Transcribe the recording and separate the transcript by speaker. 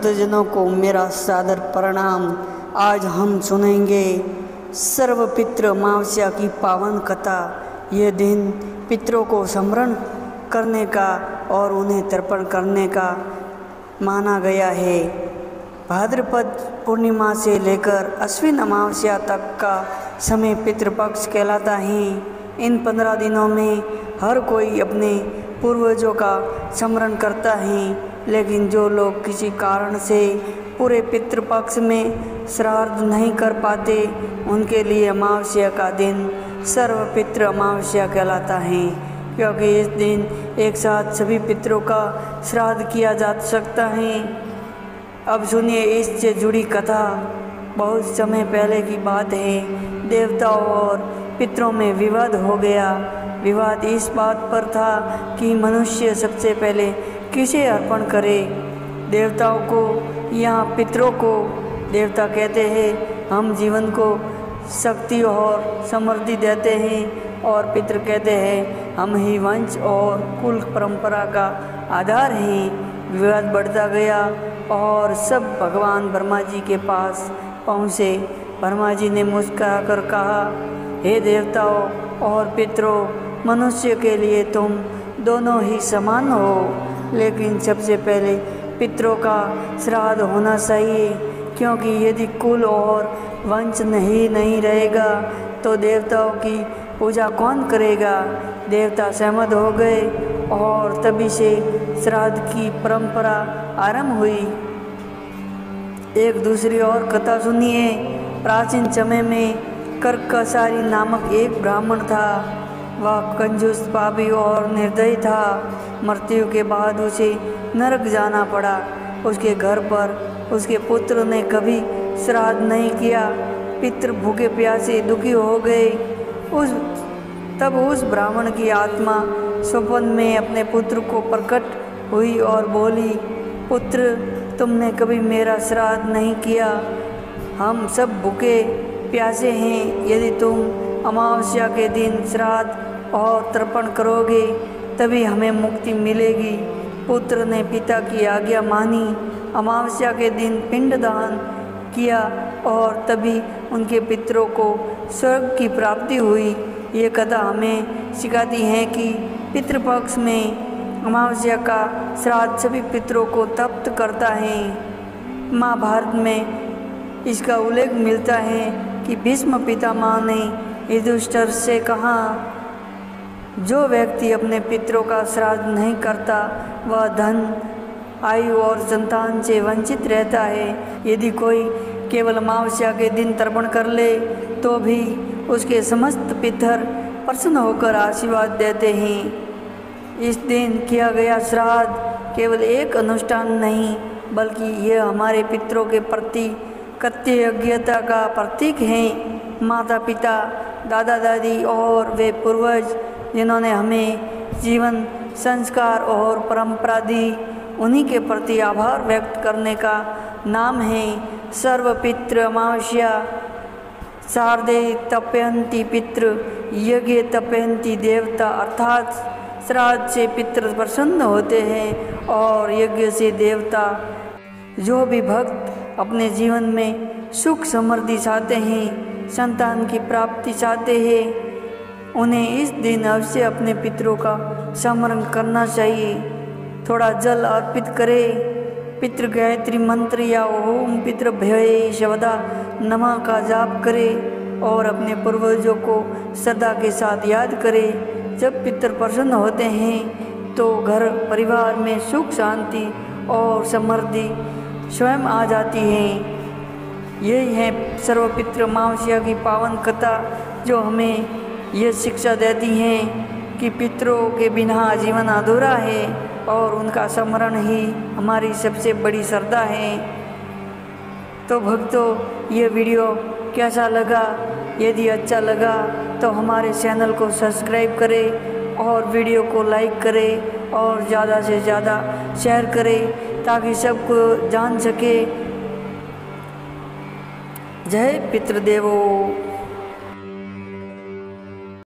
Speaker 1: भक्तजनों को मेरा सादर प्रणाम। आज हम सुनेंगे सर्व पितृ अमावस्या की पावन कथा। यह दिन पितरों को स्मरण करने का और उन्हें तर्पण करने का माना गया है। भाद्रपद पूर्णिमा से लेकर अश्विन अमावस्या तक का समय पितृपक्ष कहलाता है। इन 15 दिनों में हर कोई अपने पूर्वजों का स्मरण करता है, लेकिन जो लोग किसी कारण से पूरे पितृपक्ष में श्राद्ध नहीं कर पाते, उनके लिए अमावस्या का दिन सर्व पितृ अमावस्या कहलाता है, क्योंकि इस दिन एक साथ सभी पितरों का श्राद्ध किया जा सकता है। अब सुनिए इससे जुड़ी कथा। बहुत समय पहले की बात है। देवताओं और पितरों में विवाद हो गया। विवाद इस बात पर था कि मनुष्य सबसे पहले किसे अर्पण करे, देवताओं को या पितरों को। देवता कहते हैं हम जीवन को शक्ति और समृद्धि देते हैं, और पितृ कहते हैं हम ही वंश और कुल परंपरा का आधार हैं। विवाद बढ़ता गया और सब भगवान ब्रह्मा जी के पास पहुँचे। ब्रह्मा जी ने मुस्कुराकर कहा, हे देवताओं और पितरों, मनुष्य के लिए तुम दोनों ही समान हो, लेकिन सबसे पहले पितरों का श्राद्ध होना चाहिए, क्योंकि यदि कुल और वंश नहीं रहेगा तो देवताओं की पूजा कौन करेगा। देवता सहमत हो गए और तभी से श्राद्ध की परंपरा आरंभ हुई। एक दूसरी और कथा सुनिए। प्राचीन समय में कर्कसारी नामक एक ब्राह्मण था। वह कंजूस, पापी और निर्दयी था। मृत्यु के बाद उसे नरक जाना पड़ा। उसके घर पर उसके पुत्र ने कभी श्राद्ध नहीं किया। पितृ भूखे प्यासे दुखी हो गए। तब उस ब्राह्मण की आत्मा स्वप्न में अपने पुत्र को प्रकट हुई और बोली, पुत्र, तुमने कभी मेरा श्राद्ध नहीं किया। हम सब भूखे प्यासे हैं। यदि तुम अमावस्या के दिन श्राद्ध और तर्पण करोगे तभी हमें मुक्ति मिलेगी। पुत्र ने पिता की आज्ञा मानी। अमावस्या के दिन पिंडदान किया और तभी उनके पितरों को स्वर्ग की प्राप्ति हुई। ये कथा हमें सिखाती है कि पितृपक्ष में अमावस्या का श्राद्ध सभी पितरों को तृप्त करता है। महाभारत में इसका उल्लेख मिलता है कि भीष्म पितामह ने युधिष्ठिर से कहा, जो व्यक्ति अपने पितरों का श्राद्ध नहीं करता वह धन, आयु और संतान से वंचित रहता है। यदि कोई केवल अमावस्या के दिन तर्पण कर ले तो भी उसके समस्त पितर प्रसन्न होकर आशीर्वाद देते हैं। इस दिन किया गया श्राद्ध केवल एक अनुष्ठान नहीं, बल्कि यह हमारे पितरों के प्रति कृतज्ञता का प्रतीक है। माता पिता, दादा दादी और वे पूर्वज जिन्होंने हमें जीवन, संस्कार और परंपरा दी, उन्हीं के प्रति आभार व्यक्त करने का नाम है सर्व पितृ अमावस्या। शारदे तपयन्ति पितृ, यज्ञ तपयन्ति देवता। अर्थात श्राद्ध से पितृ प्रसन्न होते हैं और यज्ञ से देवता। जो भी भक्त अपने जीवन में सुख समृद्धि चाहते हैं, संतान की प्राप्ति चाहते हैं, उन्हें इस दिन अवश्य अपने पितरों का स्मरण करना चाहिए। थोड़ा जल अर्पित करें। पितृ गायत्री मंत्र या ओम पितृ भये शवदा नमः का जाप करें और अपने पूर्वजों को श्रद्धा के साथ याद करें। जब पितृ प्रसन्न होते हैं तो घर परिवार में सुख, शांति और समृद्धि स्वयं आ जाती है। यही है सर्व पितृ अमावस्या की पावन कथा, जो हमें यह शिक्षा देती हैं कि पितरों के बिना जीवन अधूरा है और उनका स्मरण ही हमारी सबसे बड़ी श्रद्धा है। तो भक्तों, ये वीडियो कैसा लगा? यदि अच्छा लगा तो हमारे चैनल को सब्सक्राइब करें और वीडियो को लाइक करें और ज़्यादा से ज़्यादा शेयर करें, ताकि सबको जान सके। जय पितृदेवो।